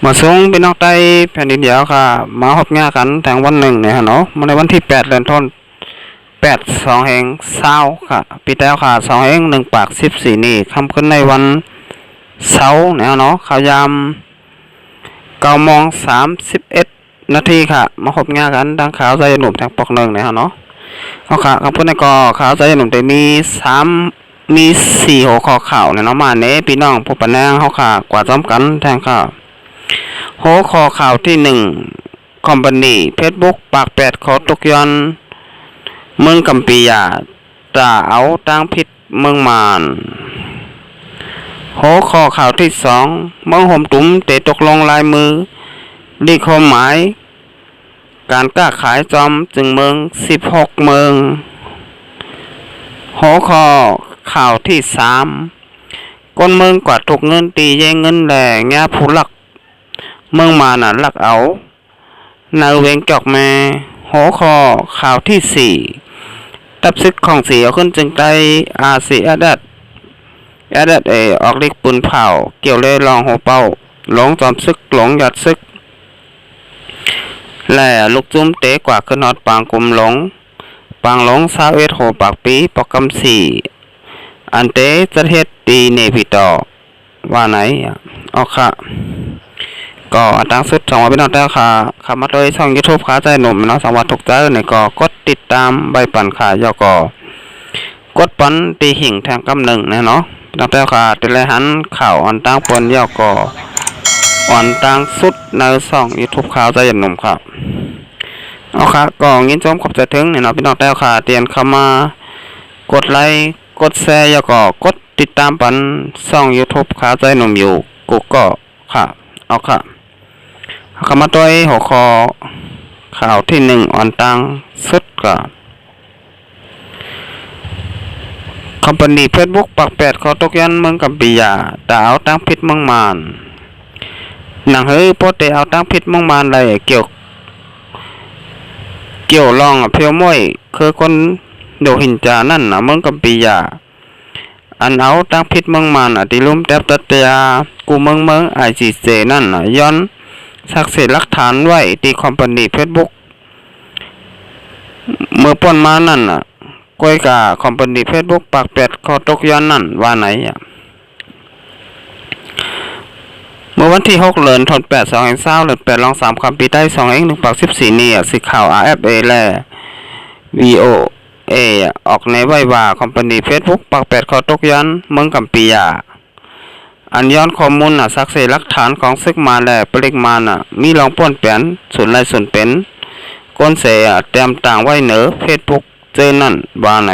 มาส่งพี่น้องใต้แผ่นดินเดียวค่ะมาฮอบงากันแต่งวันหนึ่งเนี่ยเนาะมาในวันที่8เดือนธันวาคม2แห่ง20ค่ะปีแล้วค่ะ2แห่ง1ปาก14นี่ทำขึ้นในวันเสาร์เนี่ยเนาะข่าวยาม9:31 นาทีค่ะมาฮอบงากันดังข่าวใจหนุ่มแทงปอกหนึ่งเนี่ยเนาะเอาค่ะคำพูดในกอข่าวใจหนุ่มแต่มี4หัวข้อข่าวเนี่ยเนาะมาเน้พี่น้องผู้ปะแนงเฮาค่ะกว่าจอมกันแทงค่ะหัวข้อข่าวที่1คอมพานีเฟซบุ๊กปาก8ขอตกย้อนเมืองกัมปียาตาเอาตั้งผิดเมืองมานหัวข้อข่าวที่2เมืองห่มตุ้มเตะตกลงลายมือดีความหมายการกล้าขายจอมจึงเมือง16เมืองหัวข้อข่าวที่3ก้นเมืองกวาดถูกเงินตีแย่งเงินแหล่แง่ผู้หลักเมืองมาน่ะลักเอานาเวงจอกแม่หัวข้อข่าวที่4ตับซึกของเสียขึ้นจึงได้อาเซียดัดออกฤทธิ์ปืนเผาเกี่ยวเลยลองหัวเป้าหลงจอมซึกหลงหยัดซึกแหล่ลูกจุ้มเตะกว่าขึ้นนอดปางกุมหลง21โหปากปีปอกกำ4อันเตะจะเฮ็ดตีเนพิตอว่าไหนเอาค่ะก็อันตั้งสุด2วันพี่น้องแต่ค่ะขับมาโดยช่อง YouTube ขาใจหนุ่มเนาะสังวัดถูกใจเนี่ยก็กดติดตามใบปั่นค่ะยอกกดปั่นตีหิ่งแทงกำหนึ่งนะเนาะพี่น้องแต่ค่ะติเลยหันข่าวอันตั้งปนยอกอันตั้งสุดในช่อง YouTube ขาใจหนุ่มครับเอาค่ะก็ยินชมขอบใจถึงเนี่ยเนาะพี่น้องแต่ค่ะเตียนเข้ามากดไลค์กดแชร์ยอกกดติดตามปั่นช่อง YouTube ขาใจหนุ่มอยู่กูก็ค่ะเอาค่ะเข้ามาตัวหัวข้อข่าวที่1อ่อนตังสุดกับคอมพานีเฟซบุ๊กปาก8ขอตกยันเมืองกัมปียาแต่เอาตั้งผิดเมืองมานหนังเฮ้ยโปรเตเอาตั้งผิดเมืองมานเลยเกี่ยวลองเพียวม้อยคือคนโดหินจานั่นนะเมืองกัมปียาอันเอาตั้งผิดเมืองมานที่ลุ่มแทบตัดยากูเมืองICCนั่นย้อนสักเสร็จหลักฐานไว้ที่คอมพานีเฟซบุ๊กเมื่อป้นมานั่นก้อยกาคอมพานีเฟซบุ๊กปาก8ขอตกย้อนนั่นว่าไหนเมื่อวันที่6เดือนธันวาคม220เดือน8ลอง3คำปีใต้2เอง1ปาก14นี่สิข่าว RFA และ VOA ออกในไว้ว่าคอมพานีเฟซบุ๊กปาก8ขอตกย้อนเมืองกัมปียาอันย้อนข้อมูลสักเสหลักฐานของซึกมาและปริมาณมีลองป้นแปนส่วนไรส่วนเป็นก้นเสียเตรียมต่างไว้เหนือเฟซบุ๊กเจอนั่นว่าไหน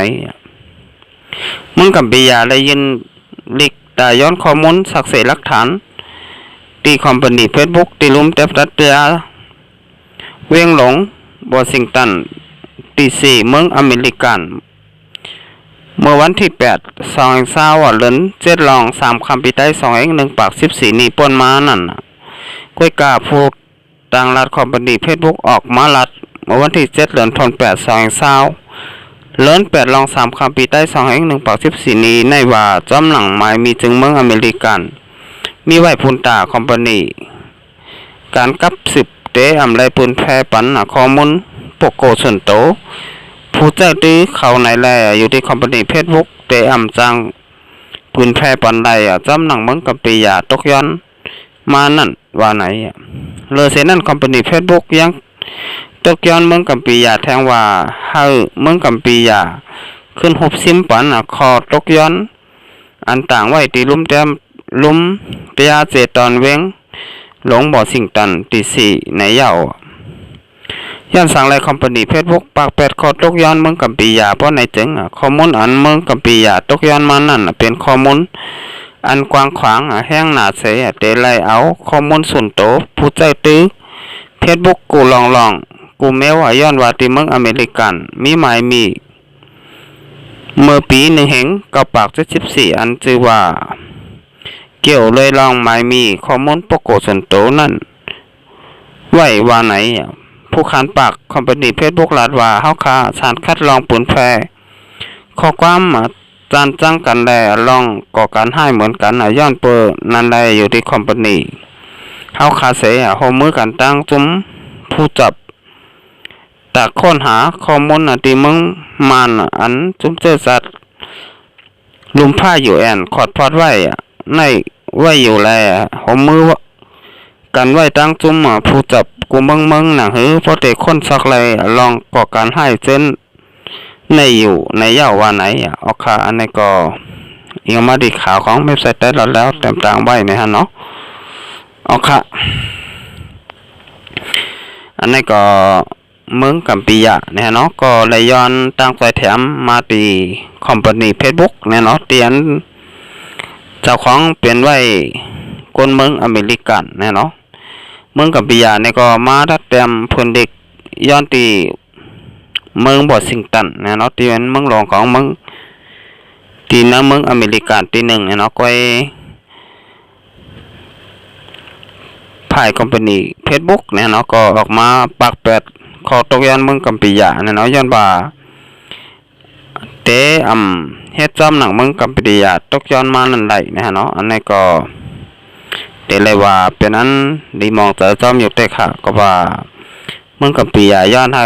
มึงกับปียาได้ยินลิกแต่ย้อนข้อมูลสักเสหลักฐานที่คอมพานีเฟซบุ๊กที่ลุ่มเต็บตัดเตียเวียงหลงวอชิงตันที่4เมืองอเมริกันเมื่อวันที่8 2020เดือน7ลอง3คำปีใต้2เอง1ปาก14นี่ป่นมานั่นก้อยกาพูดต่างรัฐคอมพานีเฟซบุ๊กออกมารัดเมื่อวันที่7เดือนธันวาคม2020เดือน8ลอง3คำปีใต้2เอง1ปาก14นี้ในว่าจอมหลังหมายมีจึงเมืองอเมริกันมีไว้พุนตาคอมพานีการกับสืบเตะอำไรปืนแพร่ปันข้อมูลปกโกส่วนโตผู้เจ้าตื้อเขาในแลอยู่ที่คอมพานีเฟซบุ๊กเตะจังปืนแพร่ปันใดจำหนังเมืองกัมปียาตกย้อนมานั่นว่าไหนเลยเสนั่นคอมพานีเฟซบุ๊กยังตกย้อนเมืองกัมปียาแทงว่าเฮ้เมืองกัมปียาขึ้นหุบซิมปันคอตกย้อนอันต่างไว้ตีลุ่มเตียเจตอนเวงหลงบ่อสิงตันที่4ในเยาย้อนสั่งไรคอมพานีเฟซบุ๊กปาก8ขอตกย้อนเมืองกัมปียาเพราะในจึงข้อมูลอันเมืองกัมปียาตกย้อนมานั่นเป็นข้อมูลอันกว้างขวางแห้งหนาเสยเตไลเอาข้อมูลส่วนโตผู้ใจตื้อเฟซบุ๊กกูลองกูเมลย้อนว่าที่เมืองอเมริกันมีหมายมีเมื่อปี1เหง9ปาก74อันชื่อว่าเกี่ยวเลยลองหมายมีข้อมูลปกโกส่วนโตนั่นไว้ว่าไหนผู้ขานปากคอมพานีเฟซบุ๊กลาดว่าเฮาค้าสารคัดลองปืนแพร่ข้อความจานจังกันแลลองก่อการให้เหมือนกันย้อนเปอร์นั่นแลอยู่ที่คอมพานี เฮาคาเสโฮมมือกันตั้งจุ้มผู้จับตากค้นหาข้อมูลที่มึงมันอันจุ้มเจอสัตว์ลุมผ้าอยู่แอนขอดพอดไว้ในไว้อยู่แลโฮมมือกันไว้ตั้งจุ้มผู้จับกูมึงหนังหือพอเตะคนสักเลยลองก่อการให้เส้นในอยู่ในเย้าว่าไหนเอาค่ะอันนี้ก็ยังมาดีข่าวของเว็บไซต์ได้แล้วเต็มต่างไว้นะฮะเนาะเอาค่ะอันนี้ก็เมืองกัมปียะเนี่ยเนาะก็เลยย้อนตั้งใจแถมมาตีคอมพานี Facebook เนี่ยเนาะเตียนเจ้าของเปลี่ยนไว้คนเมืองอเมริกันเนี่ยเนาะเมืองกัมปียะเนี่ยก็มาดัดแปลงเพิ่นเด็กย้อนตีเมืองวอชิงตันเนี่ยเนาะที่เป็นเมืองหลวงของเมืองที่ในเมืองอเมริกันที่หนึ่งเนี่ยเนาะก็ผ่ายคอมพานี Facebook เนี่ยเนาะก็ออกมาปากแปดขอตกย้อนเมืองกัมปียะเนี่ยเนาะย้อนว่าเตเฮ็ดจอมหนังเมืองกัมปียะตกย้อนมานั่นไหลนะฮะเนาะอันนี้ก็เตเลยว่าเป็นนั้นดีมองเจอจอมอยู่แต่ค่ะก็ว่าเมืองกัมปียะย้อนให้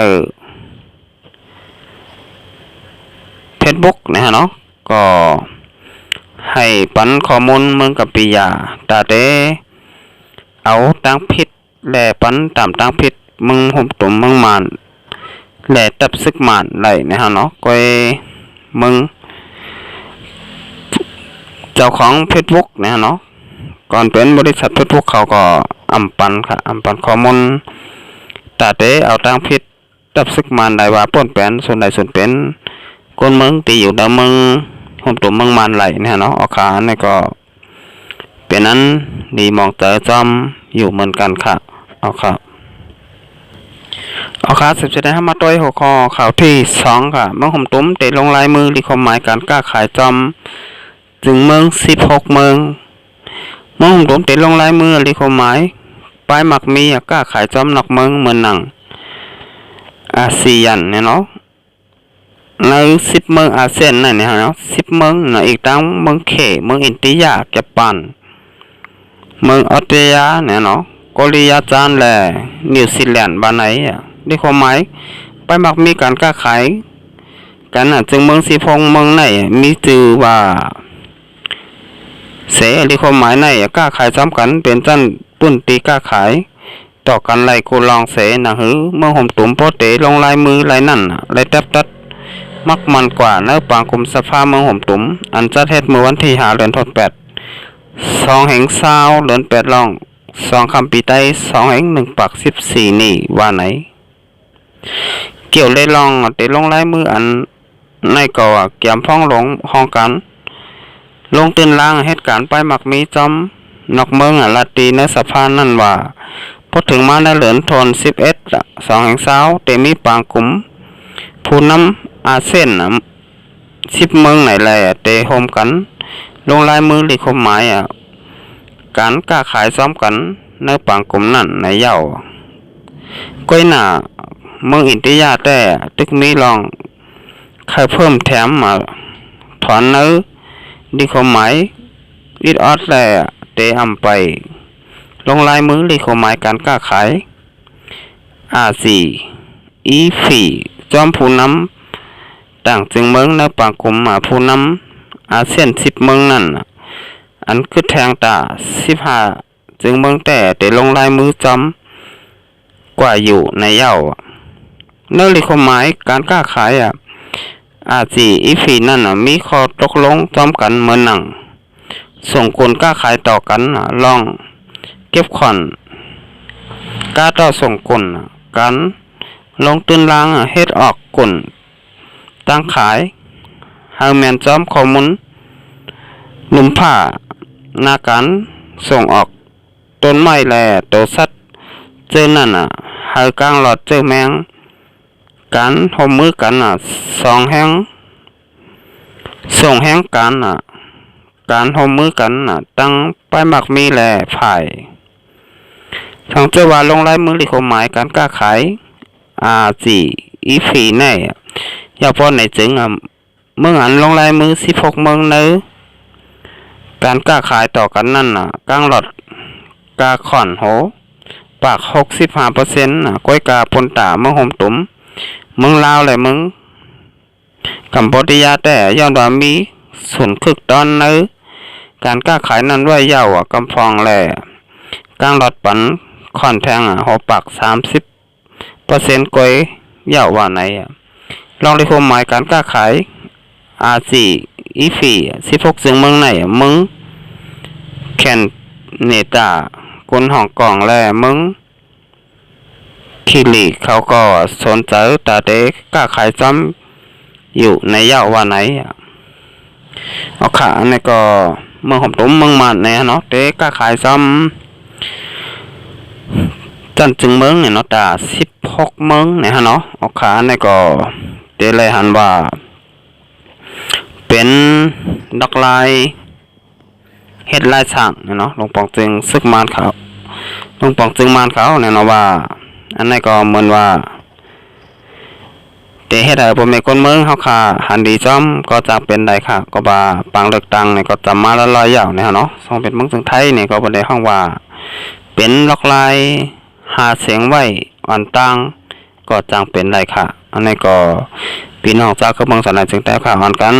Facebook นะฮะเนาะก็ให้ปันข้อมูลเมืองกัมปียะตาเตเอาตั้งผิดแลปันตามตั้งผิดมึงห่มตุ่มมึงมานแลตับซึกมานไหลนะฮะเนาะก็มึงเจ้าของ Facebook นะฮะเนาะก่อนเป็นบริษัท Facebook เขาก็อำปันค่ะอำปันข้อมูลตาเตเอาตั้งผิดตับซึกมานได้ว่าป้นแปนส่วนใดส่วนเป็นคนเมืองตีอยู่ดาวเมืองห่มตุ่มมึงมานไหลนะฮะเนาะเอาขานี่ก็เป็นนั้นดีมองเจอจอมอยู่เหมือนกันค่ะเอาค่ะสืบจะได้ให้มาต้อยหัวข้อข่าวที่2ค่ะเมืองห่มตุ้มเตะลงลายมือรีความหมายการกล้าขายจอมจึงเมือง16เมืองห่มตุ้มเตะลงลายมือรีความหมายป้ายหมักมีกล้าขายจอมนอกเมืองเหมือนหนังอาเซียนเนี่ยเนาะใน10เมืองอาเซียนนั่นเนี่ยเนาะ10เมืองนะอีกทั้งเมืองเขเมืองอินเดียญี่ปุ่นเมืองออสเตรเลียเนี่ยเนาะเกาหลีจานและนิวซีแลนด์บ้านไหนได้ความหมายไปมักมีการค้าขายกันจึงเมืองสีพงเมืองไหนมีชื่อว่าเสรีความหมายไหนค้าขายซ้ำกันเป็นจันปุ่นตีค้าขายต่อกันไล่กูลองเสนะหือเมืองห่มตุ่มโปเตลงลายมือลายนั่นลายตัดมักมันกว่าเนื้อปางคุมสภาเมืองห่มตุ่มอันจัดเฮ็ดเมื่อวันที่5 เดือนธันวาคม2 แห่ง20 เดือน8ลอง2 คำปีใต้2 แห่ง1 ปัก 14นี่ว่าไหนเกี่ยวเลยลองเตลงลายมืออันในก่อเกี่ยมพ้องลงห้องกันลงตื่นล่างเหตุการณ์ไปมักมีจอมนอกเมืองลาตีในสภานั่นว่าพอถึงมาในเหลือนทน11 2 แห่ง20เตมีปางกุมผู้นำอาเซียน10เมืองไหนแลเตโฮมกันลงลายมือหรือความหมายการค้าขายซ้อมกันในปางกลุ่มนั่นในเย้าก้อยหน้าเมืองอินเดียแต่ตึกมีลองใครเพิ่มแถมมาถอนเนื้อดีความหมายอิดออดแลเตอำไปลงลายมือหรือความหมายการค้าขายอาซีอีฟีจอมผู้นำต่างจึงเมืองในปางกลุ่มผู้นำอาเซียน10เมืองนั่นอันคือแทงตา15จึงเมืองแต่ลงลายมือจอมกว่าอยู่ในเย้าเนื้อหรือความหมายการค้าขายอาจีอีฟีนั่นมีข้อตกลงจอมกันเหมือนหนังส่งคนค้าขายต่อกันลองเก็บขอนกล้าต่อส่งคนกันลงตื่นล้างเฮ็ดออกกลตั้งขายหาแมนจอมข้อมูลลุ่มผ้าหน้ากันส่งออกต้นไม้แลโตสัตเจอนั่นหากลางหลอดเจอแมงกันหอมมือกัน2 แห่งส่งแห่งกันการหอมมือกันตั้งป้ายหมักมีแลผ่ายทางเจ้าว่าลงลายมือหรือความหมายการค้าขายจีอีฟีแน่อย่าพอไหนจึงเมื่อหันลงลายมือ16เมืองเนื้อการค้าขายต่อกันนั่นกลางหลอด กาขอนโหปาก65%ก้อยกาปนตาเมืองโฮมตุ้มเมืองลาวและเมืองกัมพูชาแต่ย้อนว่ามีส่วนคึกตอนในการค้าขายนั้นไว้ยาวกำฟองแลกลางหลอดปันค่อนแทงหัวปาก30%ก้อยยาวว่าไหนลองได้ความหมายการค้าขายอาซีอีฟี16ซึ่งเมืองไหนเมืองแคนเนตากนฮ่องกงและเมืองคิริเขาก็สนใจแต่เด็กค้าขายซ้ำอยู่ในยาวว่าไหนเอาค่ะอันนี้ก็เมืองหอมตุ้มเมืองมันเนี่ยเนาะเด็กค้าขายซ้ำจันจึงเมืองเนี่ยเนาะแต่16เมืองเนี่ยเนาะเอาค่ะอันนี้ก็เดเลยหันว่าเป็นดอกลายเฮ็ดลายช่างเนาะหลวงปองจึงซึกมานเขาหลวงปองจึงมานเขาเนี่ยเนาะว่าอันนี้ก็เหมือนว่าแต่เฮ็ดให้บ่มีคนเมืองเฮาค่ะหันดีจ้อมก็จะเป็นได้ค่ะก็ว่าปังเลือกตั้งนี่ก็จะมาละลอยยาวเนี่ยเนาะส่งเป็นเมืองถึงไทยนี่ก็บ่ได้ฮ้องว่าเป็นดอกลายหาเสียงไว้อ่อนตั้งก็จังเป็นได้ค่ะอันนี้ก็พี่น้องจากเมืองสนามจึงแต่ค่ะอ่อนกัน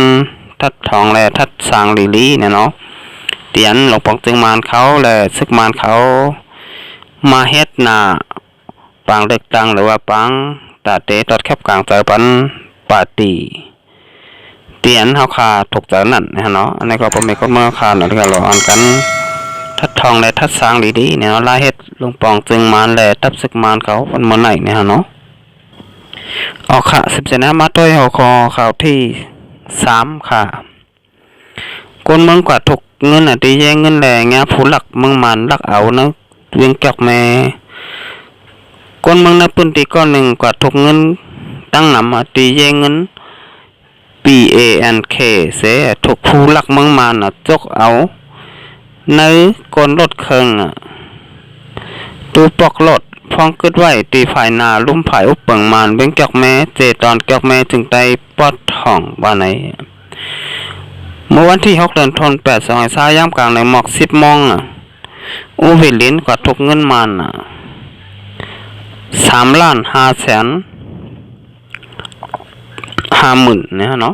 ทัดทองและทัดสร้างลีลีเนี่ยเนาะเตียนหลวงปองจึงมานเขาและซึกมานเขามาเฮ็ดหน้าปังเลือกตั้งหรือว่าปังตาเตตอดแคบกลางใจปันปาตีเตียนเฮาคาถูกใจนั่นนะเนาะอันนี้ก็บ่มีคนเมื่อคาเนาะที่เราอ่านกันทัดทองและทัดสร้างดีๆเนี่ยเนาะลาเฮ็ดหลวงปองจึงมานและทับซึกมานเขาวันมื้อไหนเนี่ยเนาะออกค่ะ10 นะมาต้อยเฮาคอข่าวที่3ค่ะคนเมืองกว่าถูกเงินตีแย่งเงินแลงาผู้หลักเมืองมันลักเอานะเวียงจอกแม่คนเมืองในพื้นที่ก้อนหนึ่งกว่าถูกเงินตั้งนำตีแย่งเงิน PANK เสถูกผู้หลักเมืองมันจกเอาในกนรถเครื่องตูปอกรถพองกึดไว้ตีฝ่ายนาลุ่มฝ่ายอุปเปิงมานเวียงจอกแม่เจตอนจอกแม่ถึงได้ปอดท้องว่าไหนเมื่อวันที่6 เดือนธันวาคม2023ย่ำกลางในหมอก10 โมงอูวิลินกว่าทุกเงินมัน3,550,000เนี่ยเนาะ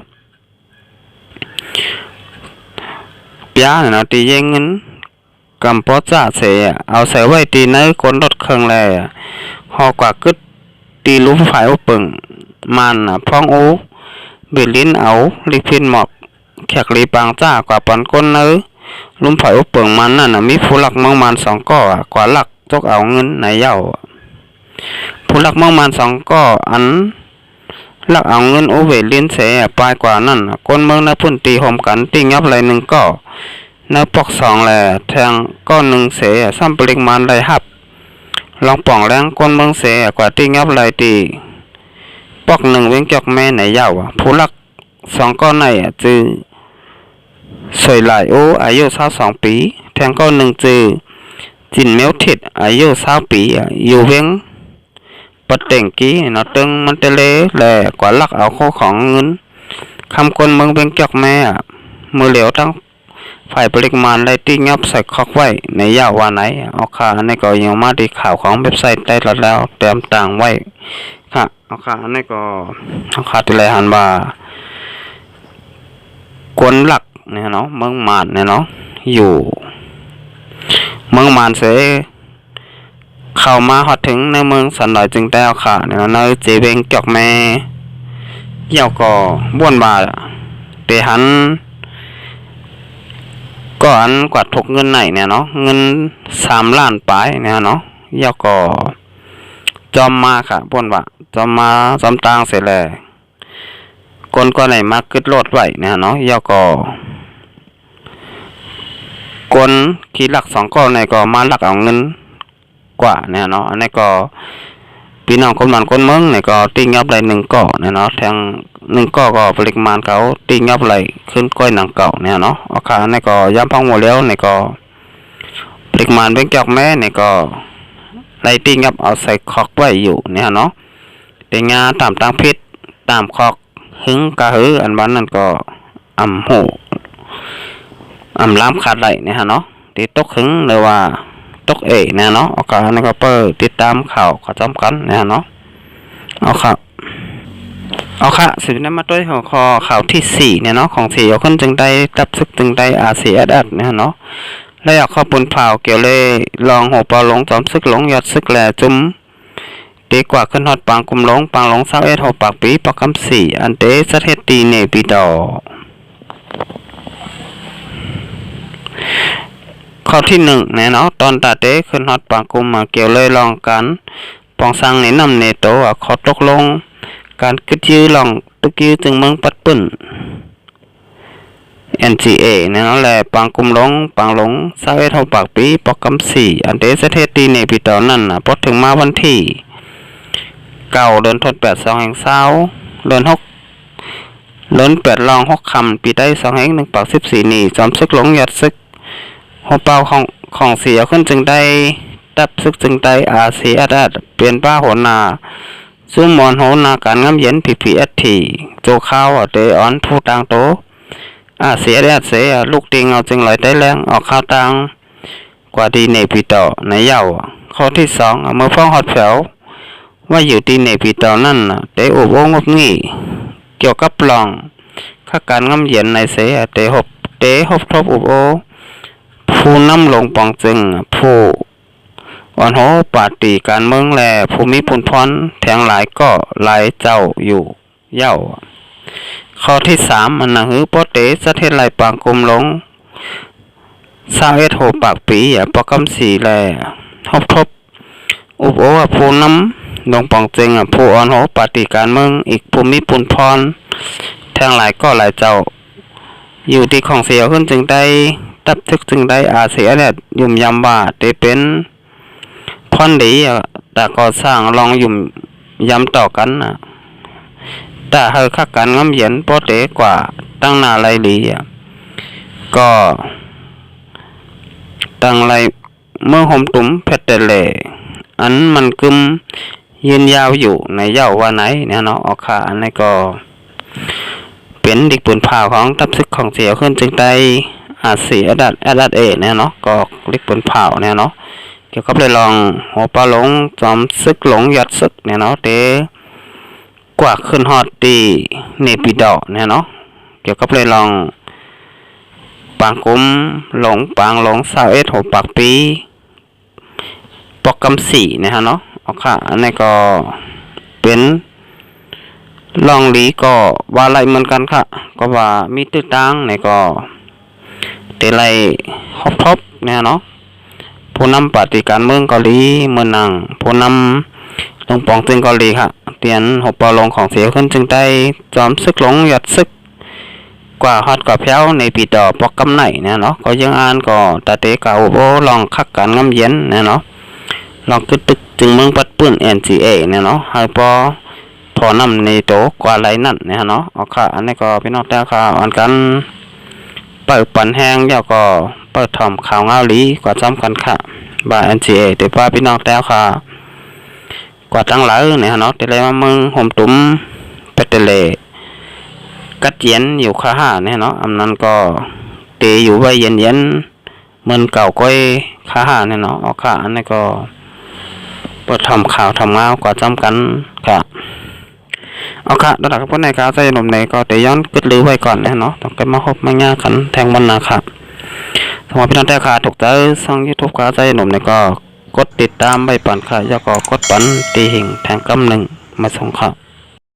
เปียเนี่ยตีแย่งเงินกำปอจ่าเสียเอาใส่ไว้ตีในคนรถเครื่องแลหอกว่าคึดตีลุ้มฝ่ายอุปเปิงมันพ้องอูวิลินเอาลิพินหมอกแขกลีปางจ้ากว่าปอนก้นเนื้อลุ่มไผ่อุปเปิงมันนั่นมีผู้หลักเมืองมัน2 ก้อกว่าหลักจกเอาเงินในเย้าผู้หลักเมืองมัน2 ก้ออันหลักเอาเงินโอเวลินเสียปลายกว่านั่นคนเมืองในพื้นตีหอมกันตีงับไหล1 ก้อในปอก2แหล่แทงก้อน1เสียซ้ำปริมาณไหลหับลองป่องแรงคนเมืองเสียกว่าตีงับไหลตีปอก1เว้งจอกแม่ในเย้าผู้หลัก2 ก้อในจือสวยหลายโออายุ22 ปีแทงก้อน1จือจินเมลทิดอายุ20 ปีอยู่เวียงปัดเต่งกี้เนาะตึงมันเตเลแหล่กว่าลักเอาข้อของเงินคำคนเมืองเวียงจอกแม่มือเหลียวทั้งฝ่ายปริมาณไรที่งับใส่คอกไว้ในยาวว่าไหนเอาค่ะอันนี้ก็ยังมาดีข่าวของเว็บไซต์ได้แล้วเตรียมต่างไว้ค่ะเอาค่ะอันนี้ก็เอาค่ะที่ไรหันว่ากวนหลักเนี่ยเนาะเมืองมานเนี่ยเนาะอยู่เมืองมานเสเข้ามาฮอดถึงในเมืองสันดอยจึงแต่ค่ะเนี่ยในเจเวงจอกแม่เหี่ยวก็บ้วนบาเตหันก่อนกว่าทุกเงินไหนเนี่ยเนาะเงิน3 ล้านปลายเนี่ยเนาะเหี่ยวก็จอมมาค่ะบ้วนบาจอมมาจอมต่างเสร็จแล้วคนก็ไหนมากึดโลดไว้เนี่ยเนาะเหี่ยวก็คนขี่หลัก2 ก้อในก็มาหลักเอาเงินกว่าเนี่ยเนาะอันนี้ก็พี่น้องคนมันคนเมืองเนี่ยก็ตีงับไหล1 ก้อเนี่ยเนาะแทง1 ก้อก็ปริมาณเขาตีงับไหลขึ้นก้อยหนังเก่าเนี่ยเนาะเอาค่ะอันนี้ก็ย้ำพังหัวเลี้ยวเนี่ยก็ปริมาณเบ่งจอกแม่เนี่ยก็ไหลตีงับเอาใส่คอกไว้อยู่เนี่ยเนาะเป็นงาตามตั้งพิษตามคอกหึงกะหืออันวันนั้นก็อำหูล้ำขาดไหลเนี่ยเนาะที่ตกหึงเลยว่า ตกเอเนี่ยเนาะเอาค่ะนี่ก็เปิดติดตามข่าวขอจำกันเนี่ยเนาะเอาค่ะสิได้มาด้วยหัวข้อข่าวที่4เนี่ยเนาะของ4ยกขึ้นจึงได้จับซึกจึงได้RCSSเนี่ยเนาะและอยากข้อมูลข่าวเกี่ยวเลยลองหัวปอลงจอมซึกหลงยอดซึกแหล่จุ้มดีกว่าขึ้นฮอดปางกุมหลงปางหลง21หัวปากปีปากคำ4อันเตสเทตีเนปีดอข้อที่1เนี่ยเนาะตอนตาเตขึ้นฮอดปางกุมมาเกี่ยวเลยลองกันปองสร้างในนำเนโตขอตกลงการกึดยื้อลองตึกยื้อจึงเมืองปัดปื้น NGA เนี่ยเนาะแหละปางกุมหลงปางหลง21หัวปากปีปากคำ4อันเตสเทตีเนปีดอนั่นน่ะพอถึงมาวันที่9เดือนธันวาคม2020เดือน6เดือน8รอง6ค่ำปีได้2 1 ปัก14นี่จอมซึกหลงยอดซึกหัวเป่าของเสียขึ้นจึงได้ดับซึกจึงได้RCSSเปลี่ยนป้าโหนาซุ่มมอนโหนาการงำเย็น PPST โจข้าวเดออนผู้ต่างโตRCSS เสียลูกติงเอาจึงลอยได้แรงออกข้าวตังกว่าดีในปีต่อในเยาข้อที่2เมื่อฟ้องฮอดแถวว่าอยู่ที่ในปีต่อนั่นได้อบโอ้งบงี้เกี่ยวกับลองค่าการงำเย็นในเสียเตหบทบอบโอผู้นำลงปองจึงผู้อ่อนโหปาตีการเมืองแลผู้มีผลพรแทงหลายก็หลายเจ้าอยู่เย้าข้อที่3มันหือโปเตสะเทศไหลปางกุมหลง21โหปากปีปอกำ4แลหบทบอุบโอผู้นำลงปองจึงผู้อ่อนโหปาตีการเมืองอีกผู้มีผลพรแทงหลายก็หลายเจ้าอยู่ที่ของเสียขึ้นจึงได้ตับทึกจึงได้RCSSยุ่มยำว่าได้เป็นพรดีแต่ก็สร้างลองยุ่มยำต่อกันแต่เฮาคักการงำเย็นโปเตกว่าตั้งหน้าไรลีก็ตั้งไรเมื่อห่มตุ้มเพชรเลอันมันกึมยืนยาวอยู่ในเย้าว่าไหนเนี่ยเนาะออกค่ะอันนี้ก็เป็นดิกปืนผ่าของตับซึกของเสียขึ้นจึงได้RCSSเนี่ยเนาะก็ดิกปืนผ่าเนี่ยเนาะเกี่ยวกับเลยลองหัวปลาหลงจอมซึกหลงยอดซึกเนี่ยเนาะเตกว่าขึ้นฮอดตีเนปิดอเนี่ยเนาะเกี่ยวกับเลยลองปางกุมหลงปางหลง21หัวปากปีปอกกำ4เนี่ยฮะเนาะเอาค่ะอันนี้ก็เป็นลองลีก็ว่าไรเหมือนกันค่ะก็ว่ามีตื้อตังเนี่ยก็เตไรฮอบทบเนี่ยเนาะผู้นำปฏิการเมืองเกาหลีเมืองนังผู้นำลงปองตึงเกาหลีค่ะเตียนหบปอลงของเสียขึ้นจึงได้จอมซึกหลงหยัดซึกกว่าฮอดกว่าแพ้วในปีต่อปอกกำไหนเนี่ยเนาะก็ยังอ่านก็ตาเตกาโอโบลองคักการงำเย็นเนี่ยเนาะลองตึกจึงเมืองปัดปื้น NGA เนี่ยเนาะให้พอนำในโตกว่าไรนั่นเนี่ยเนาะเอาค่ะอันนี้ก็พี่น้องแต่ค่ะอ่อนกันเปิดปันแห้งเดี๋ยวก็เปิดทอมข่าวเงาหลีกว่าจำกันค่ะบ่า NGA เดี๋ยวป้าพี่น้องแต่ค่ะกว่าตั้งหลายเนี่ยเนาะแต่เลยมามึงห่มตุ้มเป็ดเลกัดเย็นอยู่ข้าห้าเนี่ยเนาะอันนั้นก็เตะอยู่ไว้เย็นเหมือนเก่าก้อยข้าห้าเนี่ยเนาะเอาค่ะอันนี้ก็เปิดทำข่าวทำเงากว่าจำกันค่ะเอาค่ะระดับพวกในการใส่หนุ่มในก็เตะย้อนกึดลือไว้ก่อนนะเนาะต้องกันมาพบมาง่ายขันแทงวันนาค่ะสำหรับพี่น้องแต่ค่ะถูกใจช่อง YouTube การใส่หนุ่มในก็กดติดตามใบปั่นค่ะแล้วก็กดปั่นตีหิ่งแทงกำหนึ่งมาส่งค่ะ